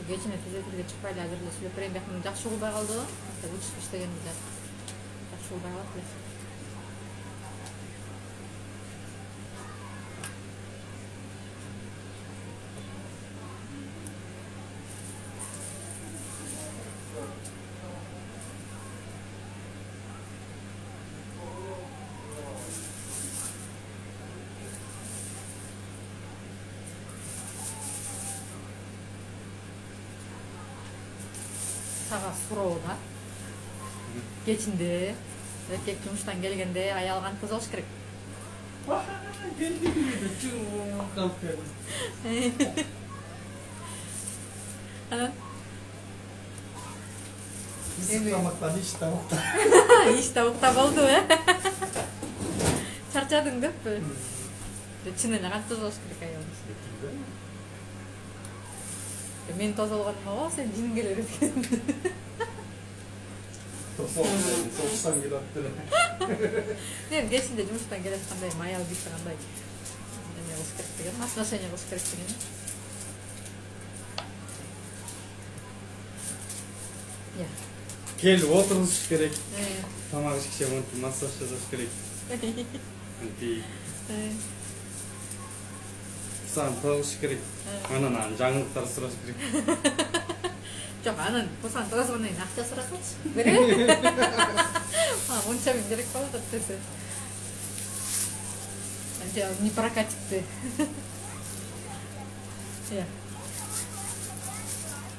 Geçene түзетуге шықпайды, әзірле сөйлеп берейін. Бәкім жақсы болбай қалды ғой. Учишке іштегенімізде жақсы болбай қалды. Саға сұрауға кечінде еркек жұмыстан келгенде аялған қыз болуш керек. Geldi gibi çok kalkıyorum. Biz tamaktan hiç tavukta. Иш табықта болды, чарчадың деп пе? Чынын қанша болуш керек аялыңыз? Мен таза болғаныма ба, сен жinin келер екен. Soğuksan gel attırın. Мен кечинде жұмыстан келе жатқандай маял бүйті қандай неме қылыш керек деген, отношение қылыш керек деген. Келіп отырғызыш керек. Тамақ ішкіше массаж жасаш керек. Саған тоғыш керек. Анан жаңылықтар сұраш керек. Жоқ, анан босаған тоғызғаннан кейін ақша сұрасаңшы. Бере? Онша мен керек болады десе. Не прокатит.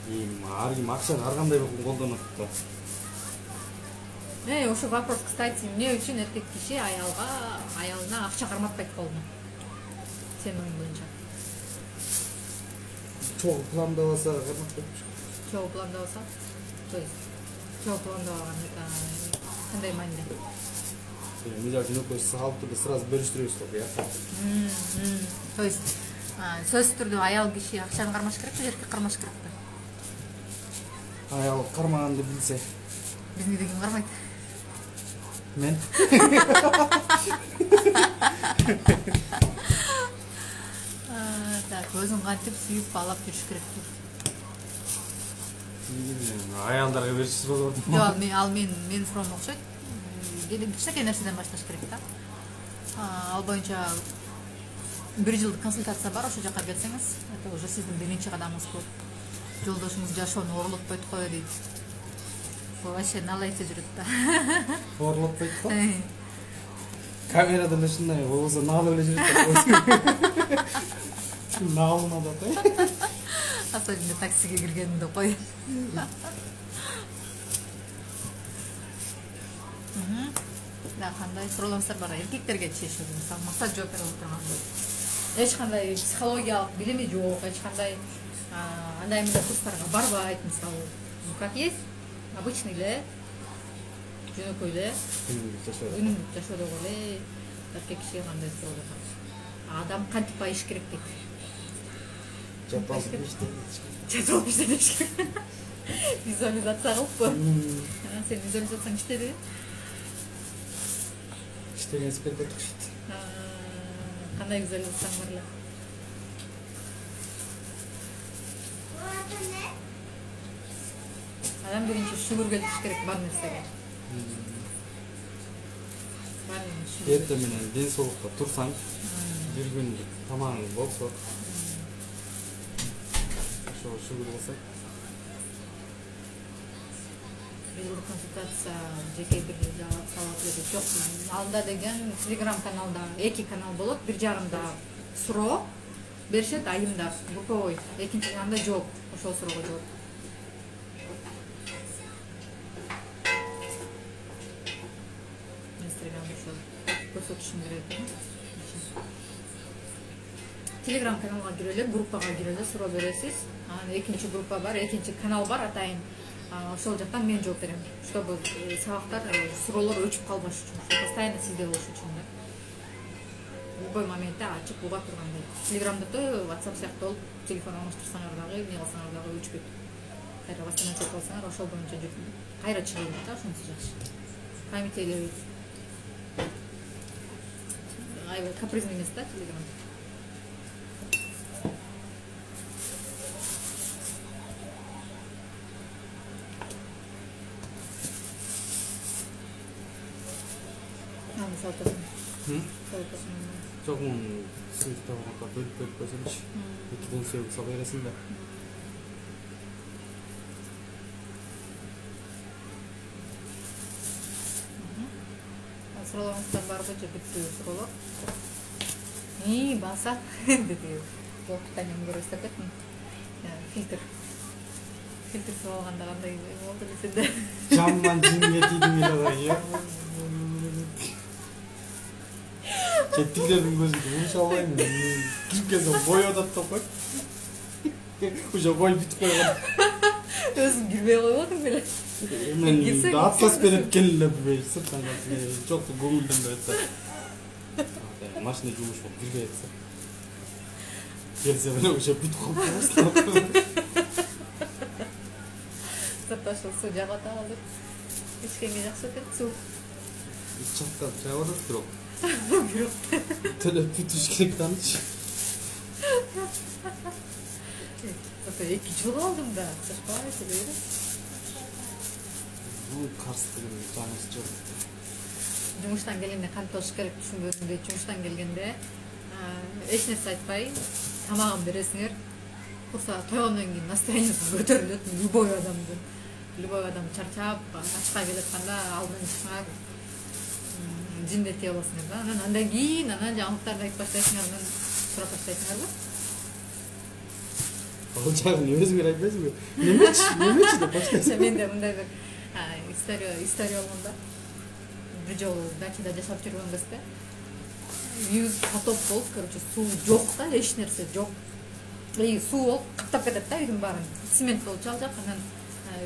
Ақшаны арғандай болып қолданады. Ошо вопрос, кстати, эмне үчүн эркек киши аялына акча карматпайт колуна? Сенин оюң боюнча. Чоң пландабаса карматпайт. Чоң пландабаса? То есть чоң пландабаган кандай мааниде? Мисалы жөнөкөй салып турду сразу бөлүштүрөбүз го, я. То есть сөзсүз түрдө аял киши акчаны кармаш керекпи, эркек кармаш керекпи? Аял кармаганды билсе. Бизде ким кармайт? Мен. Так, өзүн кантип сүйүп баалап жүрүш керек дейт. Аялдарга беришиз болот. Жок, ал менин суроомго окшойт. Кичинекей нерседен башташ керек да. Ал боюнча 1 жылдык консультация бар, ошол жака келсеңиз, это уже сиздин биринчи кадамыңыз болот. Жолдошуңуз жашоону оорулатпайт го дейт. Бул вообще налайча жүрөт да. Оорулатпайт го. Камерадан ушундай болбосо наалып эле жүрөт. Наалына да кой. Особенно таксиге киргенинде кой. Да, кандай суроолоруңуздар бар? Эркектерге чечүү, мисалы, максат жооп берип отурганда. Эч кандай психологиялык билими жок, эч кандай андай мындай курстарга барбайт, мисалы. Как есть? Обычный эле, жөнөкөй эле, үнүмдүк жашоодогу эле эркек кишиге кандай суроолор бар? Адам кантип байыш керек дейт? Жатып иштеш керек. Визуализация кылыппы? Сен визуализацияң иштеди? Иштеген спирт окушат. Кандай визуализацияң бар эле? Адам биринчи шүгүр келтириш керек бар нерсеге. Эртең менен ден соолукка турсаң, бир күндүк тамагың болсо, ошо шүгүр кылсаң. Бир консультация жеке бир сабак берет. Жок, алда деген Telegram каналда 2 канал болот, 1,5да суроо беришет, айымда групповой. Экинчи анда жок, ошол суроого жооп. Көрсөтүшүм керек. Telegram каналга кирип эле, группага кирип эле суроо бересиз. Анан экинчи группа бар, экинчи канал бар, атайын. Ошол жактан мен жооп берем. Чтобы сабактар, суроолор өчүп калбаш үчүн, постоянно сизде болуш үчүн да. Любой моментте ачып уга тургандай. Telegramда да WhatsApp сыяктуу болуп, телефон алмаштырсаңар дагы, эмне кылсаңар дагы өчпөйт. Кайра восстановить кылсаңар, ошол боюнча кайра чыгып да, ошонусу жакшы. Память элебейт. Аябай капризный эмес да, Telegram. Салтасын. Жок, муну сыйыштабакка бөлүп койсоңчу. 2ден сөгүп сала бересиң да. Суроолоруңуздар барбы же бүттү суроолор? Баса деди. Жок, таным көрөп эстепетмин. Фильтр суроолганда кандай болду деседе. Жаман жинге тийдиң эле ой. Тилдердин көзүндө уруша албайм. Кирип келсе боёдот да кой. Уже бой бүтүп койгон. Өзүм кирбей койбодум беле. Мен отказ берип келип сырттан жок көңүлдөн берет. Машина жумуш болуп кирбей атса. Келсе менен уже бүтүп калып. Сыртта суу жагып атабыз. Ичкенге жакшы экен суу. Чаттап жагып туруп. Бирок Төлөп бүтүш керек таныч. зато 2 жыл алдым да, сашпай телере. Бул карстыгын жаныбыз жок. Жумуштан келгенде кантип болуш керек түшүнбөдүм дейт. Жумуштан келгенде эч нерсе айтпай, тамагын бересиңер. Курса тойгондон кийин настроениеси көтөрүлөт. Любой адам чарчап, ачка келатканда алдын чыгар. Жиндете болосуңар да. Андан кийин жаңылыктарды айтып баштайсыңар, анан сурап баштайсыңарбы? Ал жагын өзүңөр айтпайсыңбы? Немечи деп баштайсың. Менде мындай бир история болгондо. Бир жолу дачада жашап жүргөн кезде үйүбүз потоп болуп, короче, суу жок да, эч нерсе жок. Суу болуп каптап кетет да үйдүн баарын. Цемент болуп жалжак, анан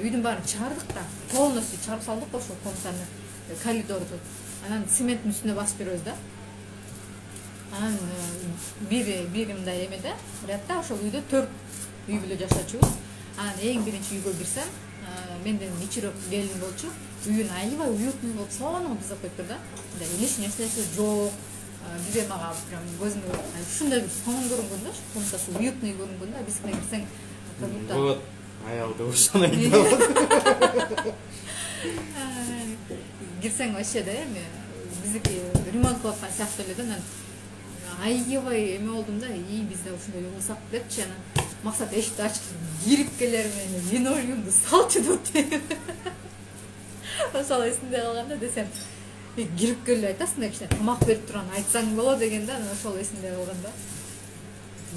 үйдүн баарын чыгардык да, полностью чыгарып салдык ошол комнатаны, коридорду. Анан цементтин үстүнө басып жүрөбүз да. Анан бири мындай эмеде, рядда ошол үйдө 4 үй бүлө жашачубуз. Анан эң биринчи үйгө кирсем, менден ичирөөк келин болчу. Үйүн аябай уютный болуп, сонун бузап коюптур да. Эч нерсеси жок. биде мага прям көзүмө ушундай бир сонун көрүнгөн да, ушу комнатасы уютный көрүнгөн да, бизикине кирсең как будто Вот аялды ошону айтып кирсең вообще да эми биздики ремонт кылып аткан сыяктуу эле да. Анан аябай эме болдум да, биз да ушундай кылсак депчи. Анан максат эшикти ачып кирип келер менен линолеумду салчу деп. Ошол эсимде калган да, десем кирип келип айтасың да, кичине тамак берип турган айтсаң болот деген да. Анан ошол эсимде калган да.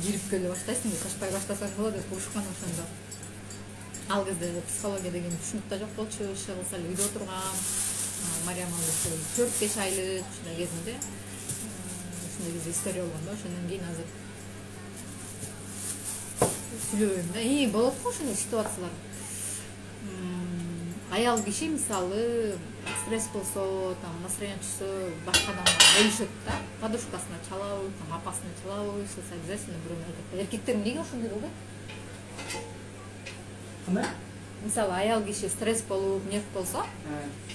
Кирип келе баштайсың да, качпай баштасаң болот деп урушкан ошондо. Ал кезде психология деген түшүнүк да жок болчу, иши кылса эле үйдө отургам. Мариям алы 4-5 айлык ушундай кезинде. Ушундай кезде история болгон да, ошондон кийин азыр сүйлөбөйм да. Болот го ушундай ситуациялар. Аял киши мисалы стресс болсо, там настроение түшсө, башка адамга бөлүшөт да. Подушкасына чалабы, там апасына чалабы, ошол обязательно бирөөнө айтат. Эркектер эмнеге ошондой болбойт? кандай? Мисалы аял киши стресс болуп, нерв болсо,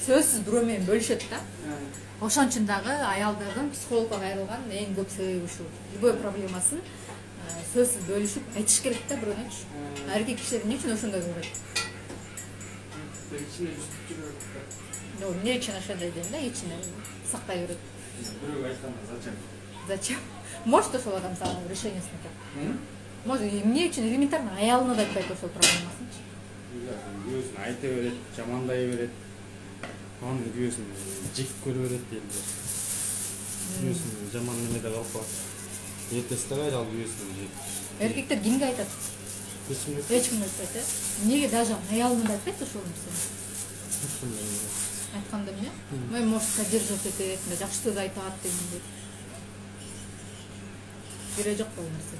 сөзсүз бирөө менен бөлүшөт да. Ошон үчүн дагы аялдардын психологко кайрылган эң көп себеби ушу. Любой проблемасын сөзсүз бөлүшүп айтыш керек да бирөөнөчү. Эркек кишилер эмне үчүн ошондой кылат? Эмне үчүн ошондой дейм да, ичине сактай берет. Бирөөгө айтканда зачем? Зачем? Может ошол адам сага решениесин айтат. Может эмне үчүн элементарно аялына да айтпайт ошол проблемасынчы. Күйөөсүн айта берет, жамандай берет. Анын күйөөсүн жек көрө берет дейм. Күйөөсүн жаман немеде калып калат. Эртеси дагы ал күйөөсүн жек. Эркектер кимге айтат? Эч кимге айтпайт, э? Эмнеге даже аялына да айтпайт ошол нерсени? ошондой. Айтканда эмне? Может поддерживать этет, жакшы сөз айтат дегендей. Кереги жок бул нерсе.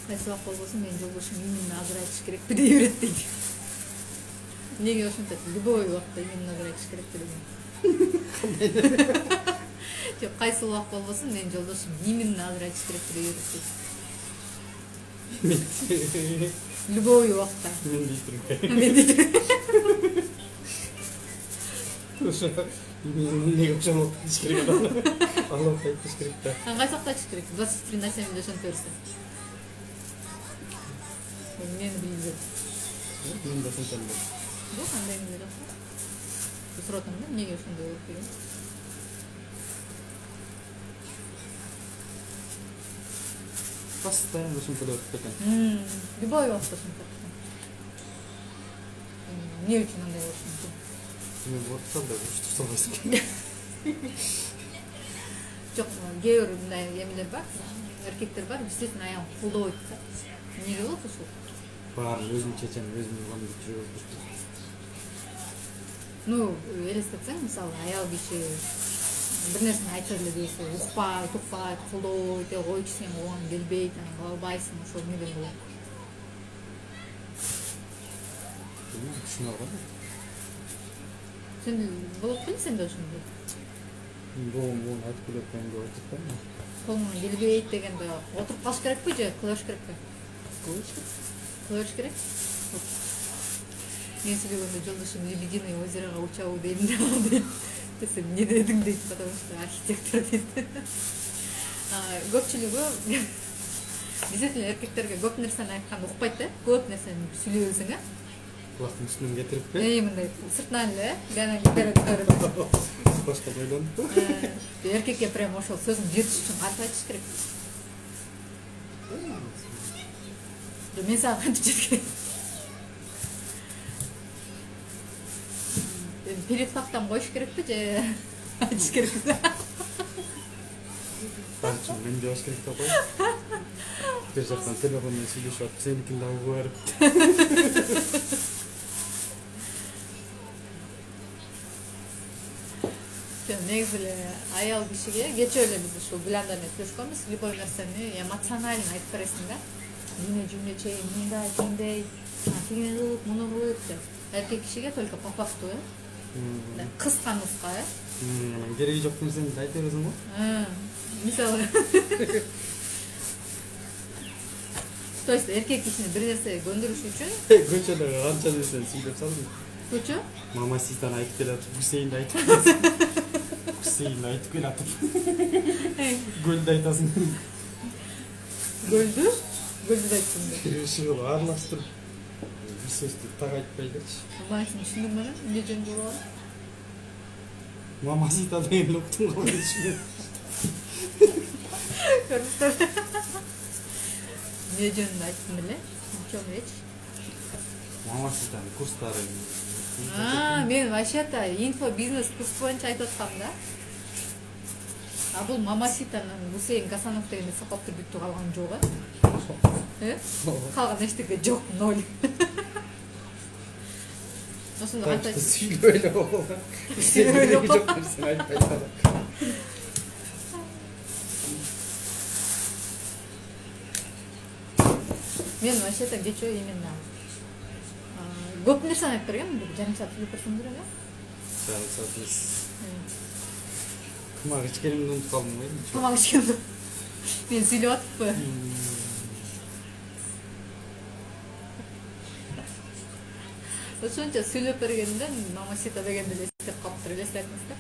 Кайсы убак болбосун менин жолдошум именно азыр айтыш керекпи дей берет дейт. Эмнеге ошентет? Любой убакта именно азыр айтыш керекпи деген. Жок, кайсы убак болбосун менин жолдошум именно азыр айтыш керекпи дей берет дейт. Любой убакта. Мен дейтирим. Мен дейтирим. Ошо эмнеге ошону айтыш керек адам? Алып айтыш керек да. Кайсы убакта айтыш керек? 24/7 ошентип берсе. Мени билбейт. Мен да ошентем да. Бул кандай эмне жок. Сурап атам да, эмнеге ошондой болуп деген. Постоянно ошентип берет экен. Любой убакта ошентип. Эмне үчүн андай болушу мүмкүн? Мен ортосам да уруштурсам экен. Жок, кээ бир мындай эмелер бар. Эркектер бар, действительно аялын колдобойт да. Эмнеге болот ошол? Баарын өзүм чечем, өзүм улам деп жүрөбүз. Элестетсең, мисалы, аял киши бир нерсени айта эле десе, укпайт, колдобойт, койчу сен оған келбейт, анан кыла албайсың, ошол эмнеден болот? Түшүнө албайм. Сен болот беле сенде ошондой? Бугун айтып келет мен деп айтпаймын. Колуңан келбейт дегенде отуруп калыш керекпи же кыла бериш керекпи? Кыла бериш керек. Мен сүйлөгөндө жолдошум лебединое озерого учабы дейм да. Десем, эмне дедің дейт, потому что архитектор дейт. Көпчүлүгү действительно эркектерге көп нерсени айтканда укпайт да. Көп нерсени сүйлөй берсең, Кулактын үстүнөн кетирип бе? мындай сыртынан эле гана көтөрүп. Башка ойлонуп. Эркекке прям ошол сөзүн жетиш үчүн кантип айтыш керек? Мен сага кантип жеткирем? Перед коюш керекпи же айтыш керекпи? Танчы мен деш керек деп кой. Бир жактан телефон менен сүйлөшүп атып, сеникин да угуп берип. Негизи эле аял кишиге кечээ эле биз ушул Гүландар менен сүйлөшкөнбүз, любой нерсени эмоционально айтып бересиң да. Эмне жумечей, мындай, тиндей, тигини кылып, муну кылып деп. Эркек кишиге только по факту, кыска нуска, Кереги жок нерсени айта бересиң го? Мисалы. То есть эркек кишини бир нерсеге көндүрүш үчүн Көчөдө канча нерсени сүйлөп салдым. көчө Мамасыздан айтып келет, Гүсейинди айтып келет. Hüseyin'le aytıp gül atıp. Gölde aytasın. Göldu da ettim de. Işığı ağırlaştırıp. Bir sözde tak aytpaydıç. Ben şimdi düşündüm bana. Ne cündü var? Mamacita da en loktun kaldı içine. Görmüşler. Ne cündü ettim bile. Çok hiç. Mamacita'nın kursları. Men вообще-то info бизнес курс боюнча айтып аткам да. А бул Мамаситанын Гусейн Гасанов деген сапаттуу бүттү калган жок э? Калган эчтеке жок, ноль. Ошондо кантип Söyle oğlum. Söyle oğlum. Çok dersin aytpaydı. мен вообще-то кечээ именно көп нерсени айтып бергем, бир жарым саат сүйлөп берсем керек э? Жарым саат емес. Тамақ ішкенімді ұмытып қалдым ғой. Тамак ичкенде мен сүйлөп атыппы. Ошончо сүйлөп бергенде Мамасита дегенди эле эстеп калыптыр, элестетиңиз да.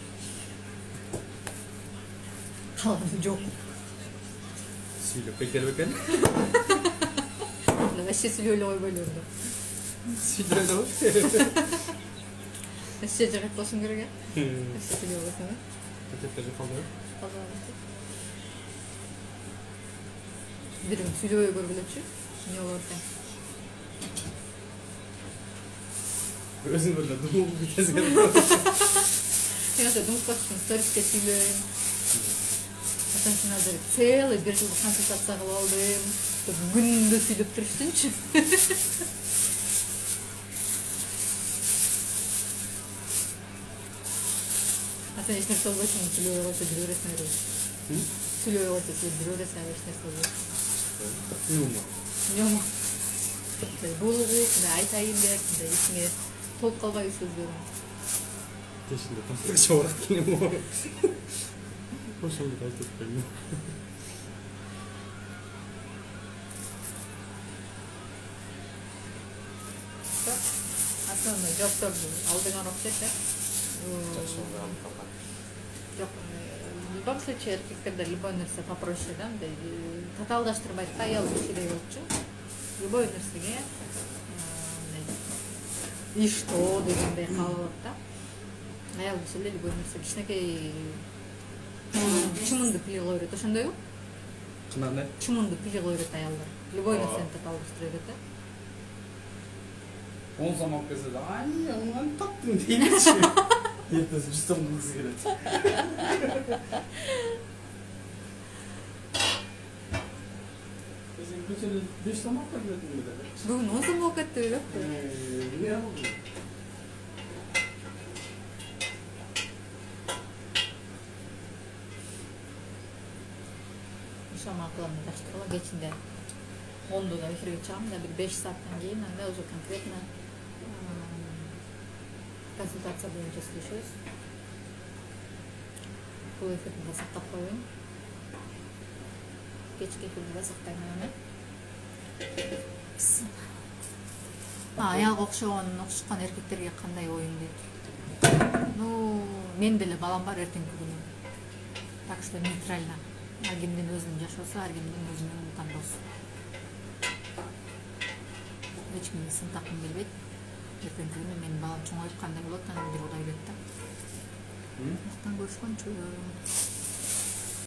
Калган жок. Сөйлеп бекер бекен. Вообще сүйлөй эле койбойлу да. Сөйлеп ғой. Вообще жагат болушуң керек э? Вообще сүйлөй койсоң э? Пакетте же қалды. Бирин сүйлөбөй көргүлөчү. Не болот экен? Өзің білді, думыл бітесген. Мен ошо думуспакчымын, сториске сүйлөйм. Ошон үчүн азыр целый бир жыл консультация кылып алдым. Күндө сүйлөп туруштунчу. Sen eş neresi olduğu için sülüyor olsa bir öğretmen arıyor. Sülüyor olsa bir öğretmen eş neresi oluyor. Ne mu? Buluğu, ne aytayım der, ne içine top kalmayı söz veriyorum. Teşekkür ederim. Çoğurak yine bu. Hoşuma gitti aytıp Aslında job aldığın okşaysa. В любом случае, когда любой нерсе попроще, да, татаалдаштырбайт, аял кишидей болчу. Любой нерсеге и что дегендей кабылат да. Аял кишиде любой нерсе кичинекей чумунду пиле койбойт, ошондойбу? Кандай? Чумунду пиле койбойт аялдар. Любой нерсени татаалдаштыра берет да. Он замок келсе да, ай, онан таптың деймечи. Ертесі 100 сом кылгысы келет. Сен көчөдө 5 сом алып келдиң беле? Бүгүн 10 сом болуп кетти беле? Эмне болду? Ошону акылымда таштыргыла кечинде 10-да эфирге чыгам да, бир 5 сааттан кийин анда уже конкретно консультация боюнча сүйлөшөбүз. Бул эфирди да сактап коеюн. Кечки эфирди да сактайм. Аялга окшошкон эркектерге кандай оюң дейт. Ну, мен деле балам бар эртеңки күнү. Так что нейтрально. Ар кимдин өзүнүн жашоосу, ар кимдин өзүнүн тандоосу. Эч кимге сын таккым келбейт. Эртеңки күнү менин балам чоңоюп кандай болот, аны бир Кудай билет да. Артан көрүшкөнчө.